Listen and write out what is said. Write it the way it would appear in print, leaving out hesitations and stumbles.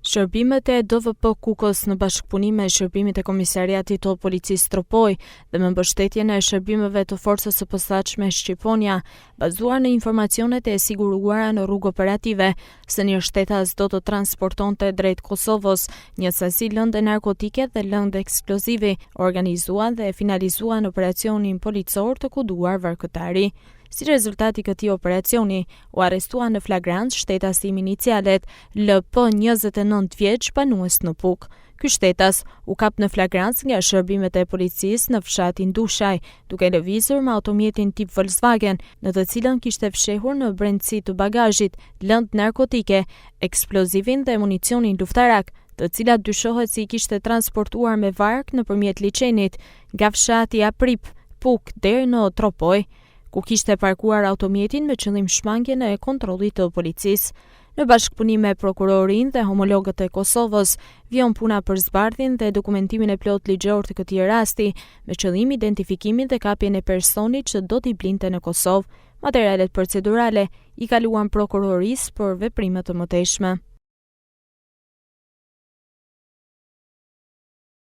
Shërbimet e DVP Kukës në bashkëpunim me shërbimit e Komisariatit të Policisë Tropoj dhe me mbështetjen e shërbimeve të Forcës së Posaçme Shqiponia, bazuar në informacionet e siguruara në rrugë operative, se një shtetas do të transportonte drejt Kosovës një sasi lëndë narkotike dhe lëndë eksplozivi, organizuan dhe finalizuan operacionin policor të koduar Varkëtari. Si rezultat i këtij operacioni, u arrestua në flagrancë shtetasi i inicialet LP 29 vjeç banues në Puk. Ky shtetas u kap në flagrancë nga shërbimet e policisë në fshatin Dushaj, duke lëvizur me automjetin tip Volkswagen, në të cilën kishte fshehur në brendësi të bagazhit lëndë narkotike, eksplozivin dhe municionin luftarak, të cilat dyshohet si kishte transportuar me varg nëpërmjet liçenit nga fshati Aprip, Puk deri në Tropoj, ku kishte parkuar automjetin me qëllim shmangjen e kontrollit të policisë. Në bashkëpunim me prokurorin dhe homologët e Kosovës, vion puna për zbardhjen dhe dokumentimin e plot ligjor të këtij rasti, me qëllim identifikimin dhe kapjen e personit që do t'i blinte në Kosovë. Materialet procedurale i kaluan prokurorisë për veprime të mëtejshme.